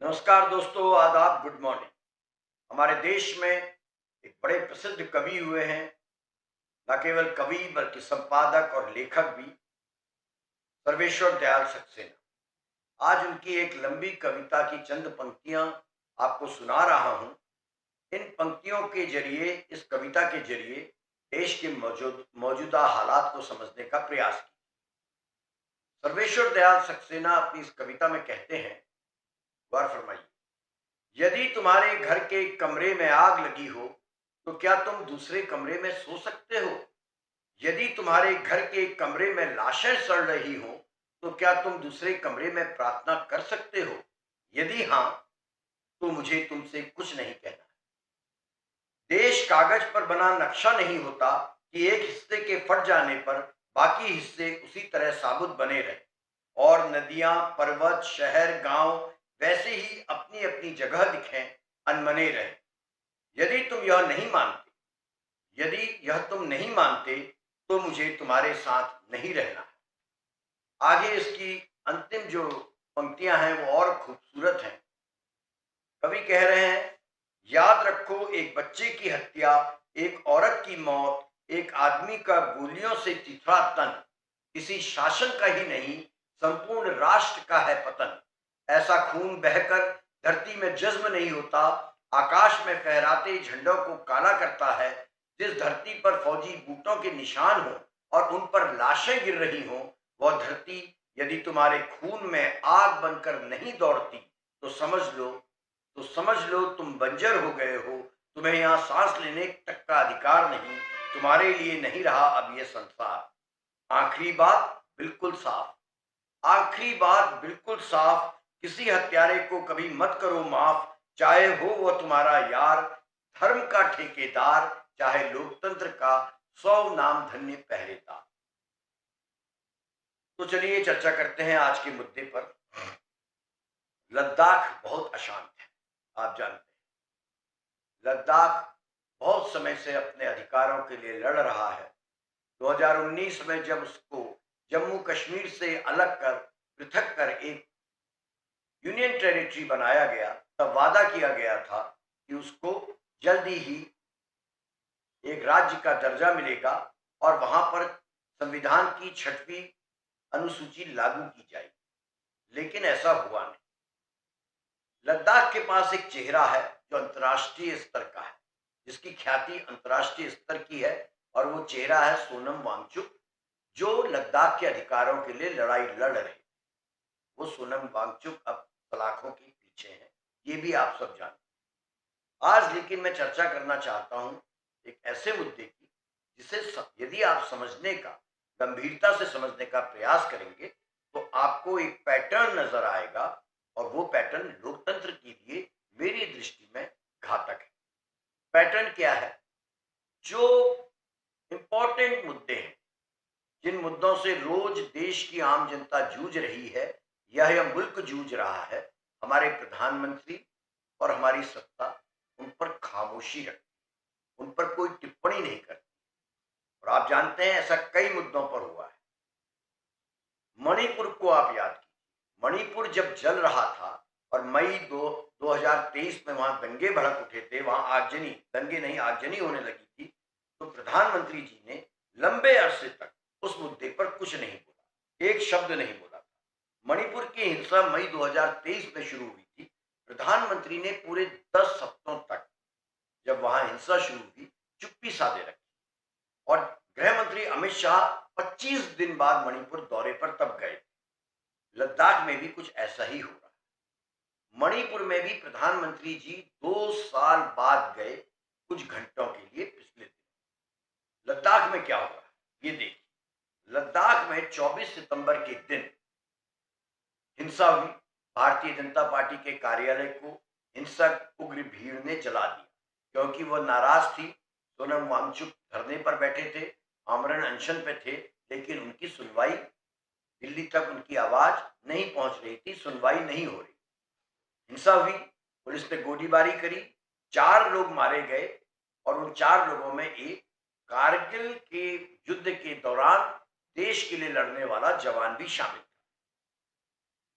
नमस्कार दोस्तों, आदाब, गुड मॉर्निंग। हमारे देश में एक बड़े प्रसिद्ध कवि हुए हैं। न केवल कवि बल्कि संपादक और लेखक भी, सर्वेश्वर दयाल सक्सेना। आज उनकी एक लंबी कविता की चंद पंक्तियां आपको सुना रहा हूं। इन पंक्तियों के जरिए, इस कविता के जरिए देश के मौजूदा हालात को समझने का प्रयास किया। सर्वेश्वर दयाल सक्सेना अपनी इस कविता में कहते हैं, गौर फरमाइए। यदि तुम्हारे घर के कमरे में आग लगी हो तो क्या तुम दूसरे कमरे में सो सकते हो? यदि तुम्हारे घर के कमरे में लाशें सड़ रही हो तो क्या तुम दूसरे कमरे में प्रार्थना कर सकते हो? यदि हाँ, तो मुझे तुमसे कुछ नहीं कहना। देश कागज पर बना नक्शा नहीं होता कि एक हिस्से के फट जाने पर बाकी हिस्से उसी तरह साबुत बने रहे और नदियां, पर्वत, शहर, गांव वैसे ही अपनी अपनी जगह दिखें, अनमने रहे। यदि तुम यह नहीं मानते, यदि यह तुम नहीं मानते तो मुझे तुम्हारे साथ नहीं रहना है। आगे इसकी अंतिम जो पंक्तियां हैं वो और खूबसूरत हैं। कवि कह रहे हैं, याद रखो एक बच्चे की हत्या, एक औरत की मौत, एक आदमी का गोलियों से चिथड़ा तन किसी शासन का ही नहीं, संपूर्ण राष्ट्र का है पतन। ऐसा खून बहकर धरती में जज्म नहीं होता, आकाश में फहराते झंडों को काला करता है। जिस धरती पर फौजी बूटों के निशान हो और उन पर लाशें गिर रही हों, वह धरती यदि तुम्हारे खून में आग बनकर नहीं दौड़ती तो समझ लो तुम बंजर हो गए हो। तुम्हें यहाँ सांस लेने तक का अधिकार नहीं। तुम्हारे लिए नहीं रहा अब यह संसार। आखिरी बात बिल्कुल साफ, आखिरी बात बिल्कुल साफ, किसी हत्यारे को कभी मत करो माफ, चाहे हो वह तुम्हारा यार, धर्म का ठेकेदार, चाहे लोकतंत्र का 100 नाम धन्य पहरेदार। तो चलिए चर्चा करते हैं आज के मुद्दे पर। लद्दाख बहुत अशांत है, आप जानते हैं। लद्दाख बहुत समय से अपने अधिकारों के लिए लड़ रहा है। 2019 में जब उसको जम्मू कश्मीर से अलग कर, पृथक कर एक यूनियन टेरिटरी बनाया गया, तब वादा किया गया था कि उसको जल्दी ही एक राज्य का दर्जा मिलेगा और वहां पर संविधान की 6वीं अनुसूची लागू की जाएगी। लेकिन ऐसा हुआ नहीं। लद्दाख के पास एक चेहरा है जो अंतर्राष्ट्रीय स्तर का है, जिसकी ख्याति अंतर्राष्ट्रीय स्तर की है, और वो चेहरा है सोनम वांगचुक, जो लद्दाख के अधिकारों के लिए लड़ाई लड़ रहे। वो सोनम वांगचुक अब सलाखों के पीछे हैं, ये भी आप सब जानते हैं। आज लेकिन मैं चर्चा करना चाहता हूं एक ऐसे मुद्दे की जिसे यदि आप समझने का, गंभीरता से समझने का प्रयास करेंगे तो आपको एक पैटर्न नजर आएगा, और वो पैटर्न लोकतंत्र के लिए मेरी दृष्टि में घातक है। पैटर्न क्या है? जो इंपॉर्टेंट मुद्दे हैं, जिन मुद्दों से रोज देश की आम जनता जूझ रही है, यह मुल्क जूझ रहा है, हमारे प्रधानमंत्री और हमारी सत्ता उन पर खामोशी रखती, उन पर कोई टिप्पणी नहीं करती। और आप जानते हैं ऐसा कई मुद्दों पर हुआ है। मणिपुर को आप याद कीजिए। मणिपुर जब जल रहा था और मई 2023 में वहां दंगे भड़क उठे थे, वहां आगजनी, दंगे नहीं आगजनी होने लगी थी, तो प्रधानमंत्री जी ने लंबे अरसे तक उस मुद्दे पर कुछ नहीं बोला, एक शब्द नहीं बोला था। मणिपुर की हिंसा मई 2023 में शुरू हुई थी। प्रधानमंत्री ने पूरे 10 हफ्तों तक, जब वहां हिंसा शुरू हुई, चुप्पी साधे रखी। और गृह मंत्री अमित शाह 25 दिन बाद मणिपुर दौरे पर तब गए। लद्दाख में भी कुछ ऐसा ही हो रहा है। मणिपुर में भी प्रधानमंत्री जी 2 साल बाद गए कुछ घंटों के लिए पिछले दिन। लद्दाख में क्या हो रहा है ये देखिए। लद्दाख में 24 सितंबर के दिन हिंसा हुई। भारतीय जनता पार्टी के कार्यालय को हिंसक उग्र भीड़ ने जला दिया, क्योंकि वह नाराज थी। सोनम वांगचुक धरने पर बैठे थे, आमरण अनशन पे थे, लेकिन उनकी सुनवाई, दिल्ली तक उनकी आवाज नहीं पहुंच रही थी, सुनवाई नहीं हो रही। हिंसा हुई, पुलिस ने गोलीबारी करी, 4 लोग मारे गए, और उन 4 लोगों में एक कारगिल के युद्ध के दौरान देश के लिए लड़ने वाला जवान भी शामिल था।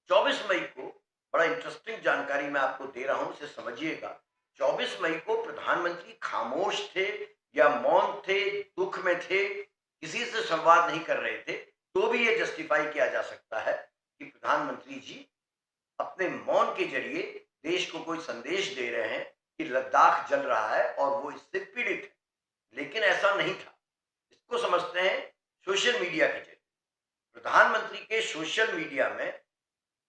24 मई को बड़ा इंटरेस्टिंग जानकारी मैं आपको दे रहा हूं, इसे समझिएगा। 24 मई को प्रधानमंत्री खामोश थे या मौन थे, दुख में थे, किसी से संवाद नहीं कर रहे थे, तो भी ये जस्टिफाई किया जा सकता है कि प्रधानमंत्री जी अपने मौन के जरिए देश को कोई संदेश दे रहे हैं कि लद्दाख जल रहा है और वो इससे पीड़ित है। लेकिन ऐसा नहीं था। इसको समझते हैं सोशल मीडिया के जरिए। प्रधानमंत्री के सोशल मीडिया में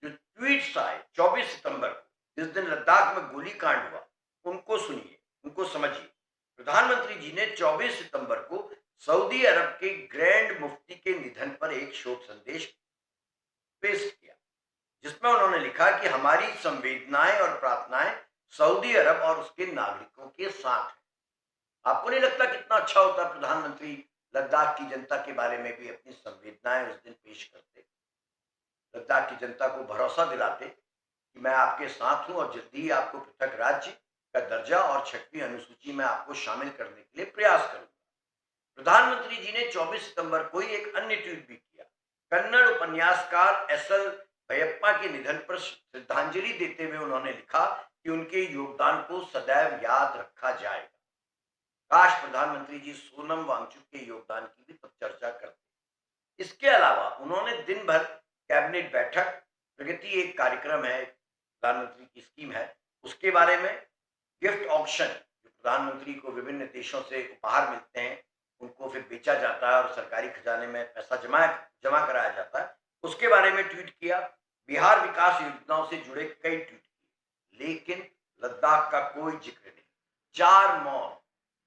जो ट्वीट्स आए 24 सितंबर को, जिस दिन लद्दाख में गोलीकांड हुआ, उनको सुनिए, उनको समझिए। प्रधानमंत्री जी ने 24 सितंबर को सऊदी अरब के ग्रैंड मुफ्ती के निधन पर एक शोक संदेश पेश किया, जिसमें उन्होंने लिखा कि हमारी संवेदनाएं और प्रार्थनाएं सऊदी अरब और उसके नागरिकों के साथ है। आपको नहीं लगता कितना अच्छा होता प्रधानमंत्री लद्दाख की जनता के बारे में भी अपनी संवेदनाएं उस दिन पेश करते, लद्दाख की जनता को भरोसा दिलाते कि मैं आपके साथ हूं और जल्दी ही आपको पृथक राज्य का दर्जा और 6वीं अनुसूची में आपको शामिल करने के लिए प्रयास करूंगा। प्रधानमंत्री जी ने 24 सितंबर को ही एक अन्य ट्वीट भी किया। कन्नड़ उपन्यासकार एसएल भयप्पा के निधन पर श्रद्धांजलि देते हुए उन्होंने लिखा कि उनके योगदान को सदैव याद रखा जाएगा। काश प्रधानमंत्री जी सोनम वांगचुक के योगदान की भी तब चर्चा करते। इसके अलावा उन्होंने दिन भर कैबिनेट बैठक, प्रगति एक कार्यक्रम है, प्रधानमंत्री की स्कीम है, उसके बारे में, गिफ्ट ऑक्शन जो प्रधानमंत्री को विभिन्न देशों से उपहार मिलते हैं, उनको फिर बेचा जाता है और सरकारी खजाने में पैसा जमा जमा कराया जाता है, उसके बारे में ट्वीट किया। बिहार विकास योजनाओं से जुड़े कई ट्वीट किए, लेकिन लद्दाख का कोई जिक्र नहीं। 4 मौत,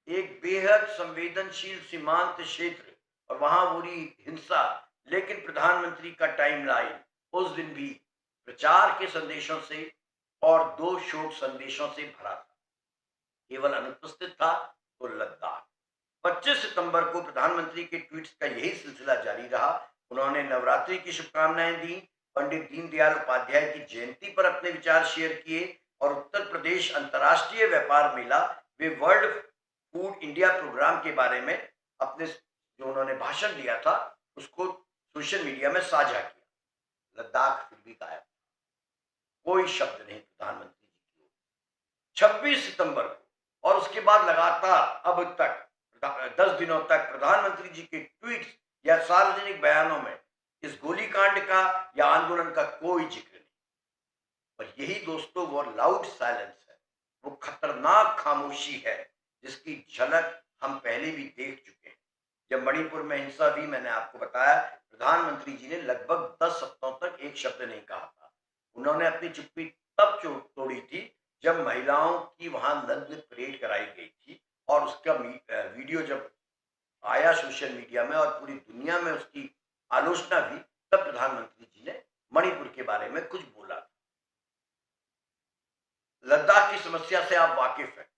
एक बेहद संवेदनशील सीमांत क्षेत्र और वहां हो रही हिंसा, लेकिन प्रधानमंत्री का टाइमलाइन उस दिन भी प्रचार के संदेशों से और 2 शोक संदेशों से भरा था। केवल अनुपस्थित था तो लद्दाख। 25 सितंबर को प्रधानमंत्री के ट्वीट्स का यही सिलसिला जारी रहा। उन्होंने नवरात्रि की शुभकामनाएं दी, पंडित दीनदयाल उपाध्याय की जयंती पर अपने विचार शेयर किए और उत्तर प्रदेश अंतर्राष्ट्रीय व्यापार मेला वे वर्ल्ड फूड इंडिया प्रोग्राम के बारे में अपने जो उन्होंने भाषण दिया था उसको सोशल मीडिया में साझा किया। लद्दाख फिर भी गायब, कोई शब्द नहीं प्रधानमंत्री जी की ओर। 26 सितंबर को और उसके बाद लगातार अब तक 10 दिनों तक प्रधानमंत्री जी के ट्वीट्स या सार्वजनिक बयानों में इस गोलीकांड का या आंदोलन का कोई जिक्र नहीं। पर यही दोस्तों वो लाउड साइलेंस है, वो खतरनाक खामोशी है, जिसकी झलक हम पहले भी देख चुके हैं। जब मणिपुर में हिंसा हुई, मैंने आपको बताया, प्रधानमंत्री जी ने लगभग 10 सप्ताहों तक एक शब्द नहीं कहा था। उन्होंने अपनी चुप्पी तब तोड़ी थी जब महिलाओं की वहां नग्न परेड कराई गई थी और उसका वीडियो जब आया सोशल मीडिया में और पूरी दुनिया में उसकी आलोचना हुई, तब प्रधानमंत्री जी ने मणिपुर के बारे में कुछ बोला। लद्दाख की समस्या से आप वाकिफ हैं।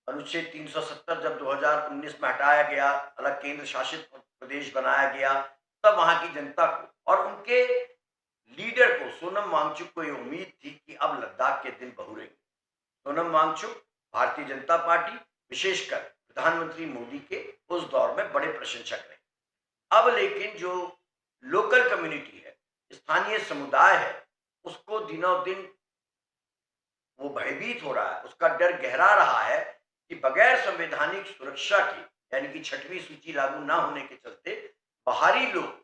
अनुच्छेद 370 जब 2019 में हटाया गया, अलग केंद्र शासित प्रदेश बनाया गया, तब वहां की जनता को और उनके लीडर को सोनम वांगचुक को ये उम्मीद थी कि अब लद्दाख के दिन बहुरेंगे। सोनम वांगचुक भारतीय जनता पार्टी, विशेषकर प्रधानमंत्री मोदी के उस दौर में बड़े प्रशंसक रहे। अब लेकिन जो लोकल कम्युनिटी है, स्थानीय समुदाय है, उसको दिनों दिन वो भयभीत हो रहा है, उसका डर गहरा रहा है कि बगैर संवैधानिक सुरक्षा के, यानी कि 6वीं सूची लागू ना होने के चलते बाहरी लोग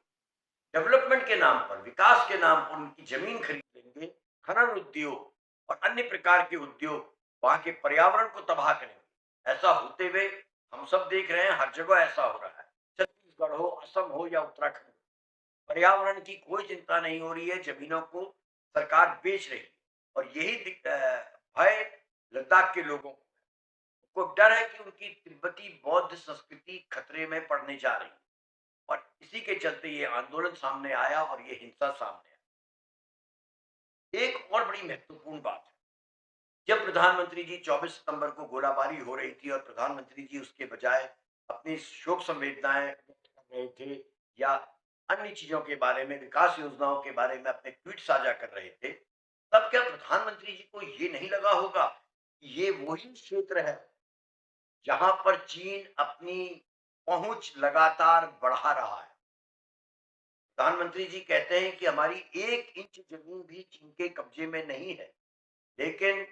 डेवलपमेंट के नाम पर, विकास के नाम पर उनकी जमीन खरीद लेंगे, खनन उद्योग और अन्य प्रकार के उद्योग वहां के पर्यावरण को तबाह करेंगे। ऐसा होते हुए हम सब देख रहे हैं, हर जगह ऐसा हो रहा है। छत्तीसगढ़ हो, असम हो या उत्तराखंड, पर्यावरण की कोई चिंता नहीं हो रही है, जमीनों को सरकार बेच रही है। और यही भय लद्दाख के लोगों को डर है कि उनकी तिब्बती बौद्ध संस्कृति खतरे में पड़ने जा रही है और इसी के चलते ये आंदोलन सामने आया और ये हिंसा सामने आई। एक और बड़ी महत्वपूर्ण बात है, जब प्रधानमंत्री जी 24 सितंबर को गोलाबारी हो रही थी और प्रधानमंत्री जी उसके बजाय अपनी शोक संवेदनाएं व्यक्त कर रहे थे या अन्य चीजों के बारे में, विकास योजनाओं के बारे में अपने ट्वीट साझा कर रहे थे, तब क्या प्रधानमंत्री जी को ये नहीं लगा होगा कि ये वही क्षेत्र है जहां पर चीन अपनी पहुंच लगातार बढ़ा रहा है। प्रधानमंत्री जी कहते हैं कि हमारी 1 इंच जमीन भी चीन के कब्जे में नहीं है, लेकिन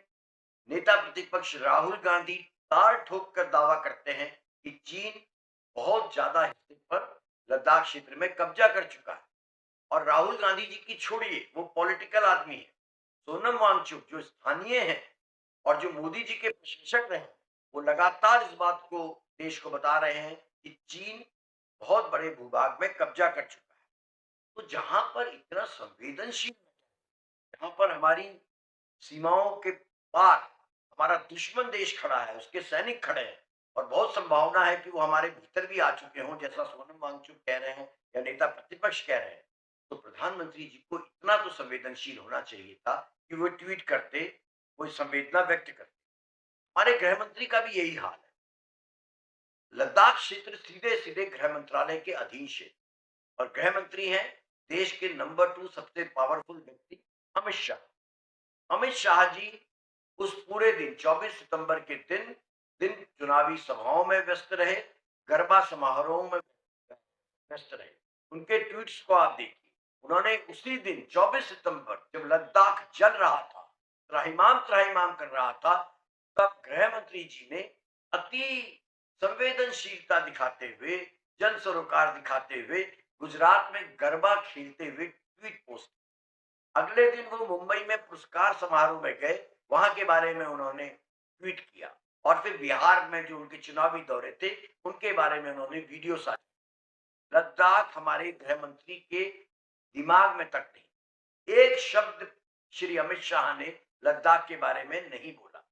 नेता प्रतिपक्ष राहुल गांधी ताल ठोक कर दावा करते हैं कि चीन बहुत ज्यादा हिस्से पर लद्दाख क्षेत्र में कब्जा कर चुका है। और राहुल गांधी जी की छोड़िए, वो पॉलिटिकल आदमी है, सोनम वांगचुक जो स्थानीय है और जो मोदी जी के प्रशंसक रहे, वो लगातार इस बात को देश को बता रहे हैं कि चीन बहुत बड़े भूभाग में कब्जा कर चुका है। तो जहां पर इतना संवेदनशील, जहां पर हमारी सीमाओं के पार हमारा दुश्मन देश खड़ा है, उसके सैनिक खड़े हैं और बहुत संभावना है कि वो हमारे भीतर भी आ चुके हों, जैसा सोनम वांगचुक कह रहे हैं या नेता प्रतिपक्ष कह रहे हैं, तो प्रधानमंत्री जी को इतना तो संवेदनशील होना चाहिए था कि वो ट्वीट करते, कोई संवेदना व्यक्त करते। हमारे गृह मंत्री का भी यही हाल है। लद्दाख क्षेत्र सीधे सीधे गृह मंत्रालय के अधीन क्षेत्र और गृह मंत्री हैं देश के नंबर 2 सबसे पावरफुल व्यक्ति अमित शाह। अमित शाह जी उस पूरे दिन 24 सितंबर के दिन चुनावी सभाओं में व्यस्त रहे, गरबा समारोहों में व्यस्त रहे। उनके ट्वीट्स को आप देखिए, उन्होंने उसी दिन 24 सितंबर जब लद्दाख जल रहा था, त्राहिमाम त्राहिमाम कर रहा था, तब गृह मंत्री जी ने अति संवेदनशीलता दिखाते हुए, जन सरोकार दिखाते हुए गुजरात में गरबा खेलते हुए ट्वीट पोस्ट। अगले दिन वो मुंबई में पुरस्कार समारोह में गए, वहां के बारे में उन्होंने ट्वीट किया और फिर बिहार में जो उनके चुनावी दौरे थे उनके बारे में उन्होंने वीडियो साझा। लद्दाख हमारे गृह मंत्री के दिमाग में तक नहीं, एक शब्द श्री अमित शाह ने लद्दाख के बारे में नहीं बोला।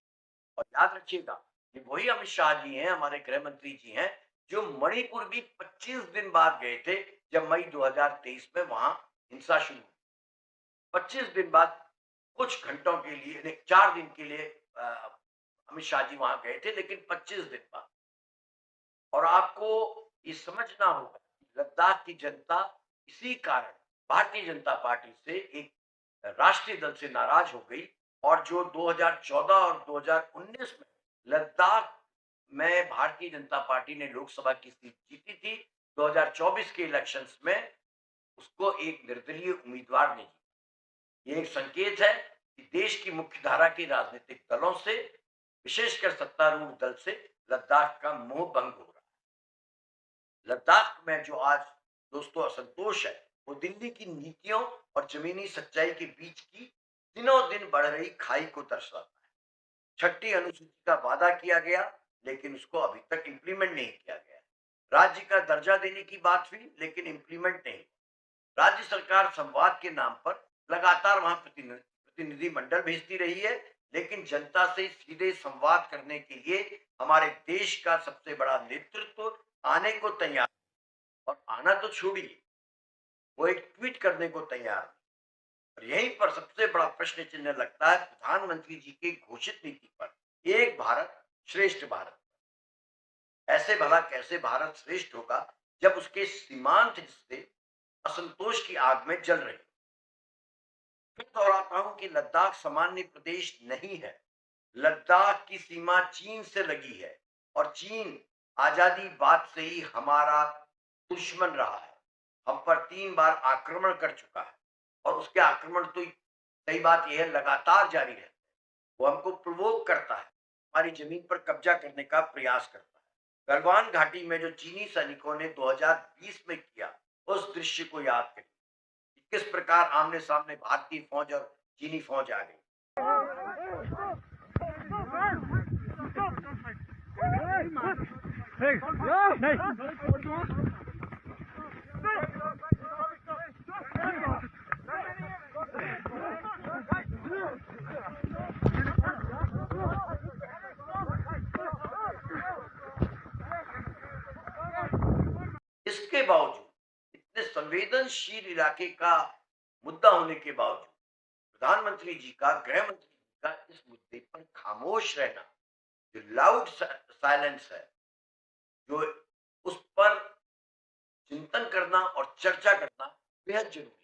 और याद रखिएगा, ये वही अमित शाह जी हैं, हमारे गृह मंत्री जी हैं, जो मणिपुर भी 25 दिन बाद गए थे जब मई 2023 में वहां हिंसा शुरू हुई। 25 दिन बाद, कुछ घंटों के लिए, 4 दिन के लिए अमित शाह जी वहां गए थे, लेकिन 25 दिन बाद। और आपको ये समझना होगा, लद्दाख की जनता इसी कारण भारतीय जनता पार्टी से एक राष्ट्रीय दल से नाराज हो गई और जो 2014 और 2019 में लद्दाख में भारतीय जनता पार्टी ने लोकसभा की सीट जीती थी, 2024 के इलेक्शंस में उसको एक निर्दलीय उम्मीदवार ने जीता। ये एक संकेत है कि देश की मुख्य धारा के राजनीतिक दलों से, विशेषकर सत्तारूढ़ दल से लद्दाख का मोह भंग हो रहा है। लद्दाख में जो आज दोस्तों असंतोष है, वो दिल्ली की नीतियों और जमीनी सच्चाई के बीच की दिनों दिन बढ़ रही खाई को दर्शाता है। छठी अनुसूची का वादा किया गया, लेकिन उसको अभी तक इंप्लीमेंट नहीं किया गया। राज्य का दर्जा देने की बात हुई, लेकिन इंप्लीमेंट नहीं। राज्य सरकार संवाद के नाम पर लगातार वहां प्रतिनिधि मंडल भेजती रही है, लेकिन जनता से सीधे संवाद करने के लिए हमारे देश का सबसे बड़ा नेतृत्व आने को तैयार, और आना तो छोड़िए, वो एक ट्वीट करने को तैयार। और यहीं पर सबसे बड़ा प्रश्न चिन्ह लगता है प्रधानमंत्री जी की घोषित नीति पर, एक भारत श्रेष्ठ भारत। ऐसे भला कैसे भारत श्रेष्ठ होगा जब उसके सीमांत हिस्से असंतोष की आग में जल रहे। फिर दोहराता हूं कि लद्दाख सामान्य प्रदेश नहीं है। लद्दाख की सीमा चीन से लगी है और चीन आजादी बाद से ही हमारा दुश्मन रहा है। हम पर 3 बार आक्रमण कर चुका है और उसके आक्रमण तो सही बात यह है लगातार जारी है। वो हमको प्रोवोक करता है, हमारी जमीन पर कब्जा करने का प्रयास करता है। गलवान घाटी में जो चीनी सैनिकों ने 2020 में किया, उस दृश्य को याद करिए, किस प्रकार आमने सामने भारतीय फौज और चीनी फौज आ गई। इसके बावजूद, इतने संवेदनशील इलाके का मुद्दा होने के बावजूद, प्रधानमंत्री जी का, गृह मंत्री जी का इस मुद्दे पर खामोश रहना, जो लाउड साइलेंस है, जो उस पर चिंतन करना और चर्चा करना बेहद जरूरी है।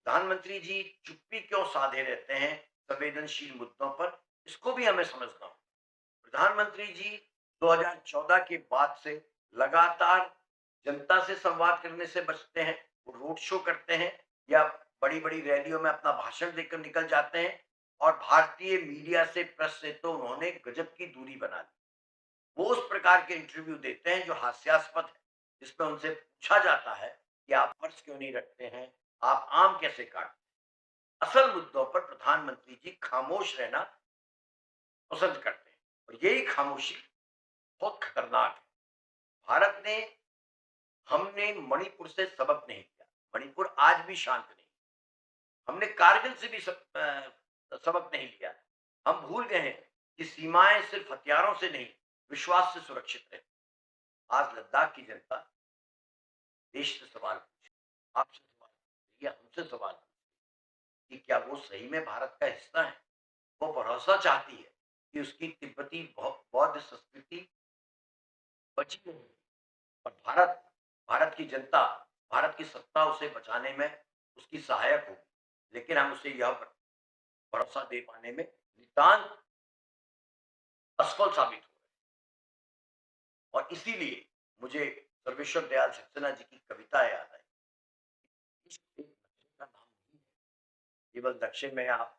प्रधानमंत्री जी चुप्पी क्यों साधे रहते हैं संवेदनशील मुद्दों पर, इसको भी हमें समझना होगा। प्रधानमंत्री जी 2014 के बाद से लगातार जनता से संवाद करने से बचते हैं, वो रोड शो करते हैं या बड़ी बड़ी रैलियों में अपना भाषण देकर निकल जाते हैं, और भारतीय मीडिया से, प्रेस से तो उन्होंने गजब की दूरी बना दी। वो उस प्रकार के इंटरव्यू देते हैं जो हास्यास्पद है, जिसमें उनसे पूछा जाता है कि आप पर्स क्यों नहीं रखते हैं, आप आम कैसे काटते हैं। असल मुद्दों पर प्रधानमंत्री जी खामोश रहना पसंद करते हैं, और यही खामोशी बहुत खतरनाक है। भारत ने हमने मणिपुर से सबक नहीं लिया। मणिपुर आज भी शांत नहीं। हमने कारगिल से भी सबक नहीं लिया। हम भूल गए हैं कि सीमाएं सिर्फ हथियारों से नहीं, विश्वास से सुरक्षित रहती। आज लद्दाख की जनता देश से सवाल पूछे, आपसे सवाल पूछे या हमसे सवाल पूछे कि क्या वो सही में भारत का हिस्सा है। वो भरोसा चाहती है कि उसकी तिब्बती बौद्ध संस्कृति बची नहीं, और भारत की जनता, भारत की सत्ता उसे बचाने में उसकी सहायक होगी। लेकिन हम उसे यह भरोसा दे पाने में नितांत असफल साबित हो रहे हैं। और इसीलिए मुझे सर्वेश्वर दयाल सक्सेना जी की कविता याद आई। इश्क एक दक्षिण का नाम नहीं है, केवल दक्षिण में आप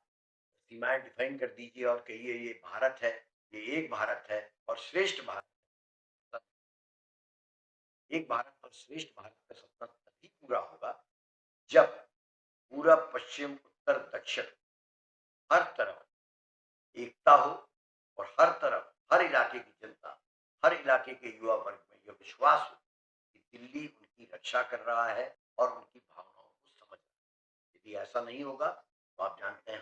सीमाएं डिफाइन कर दीजिए और कहिए ये भारत है, ये एक भारत है और श्रेष्ठ भारत है। एक भारत और श्रेष्ठ भारत का सपना तभी पूरा होगा जब पूरब, पश्चिम, उत्तर, दक्षिण हर तरफ एकता हो, और हर तरफ, हर इलाके की जनता, हर इलाके के युवा वर्ग में यह विश्वास हो कि दिल्ली उनकी रक्षा कर रहा है और उनकी भावनाओं को समझ रहा है। यदि ऐसा नहीं होगा तो आप जानते हैं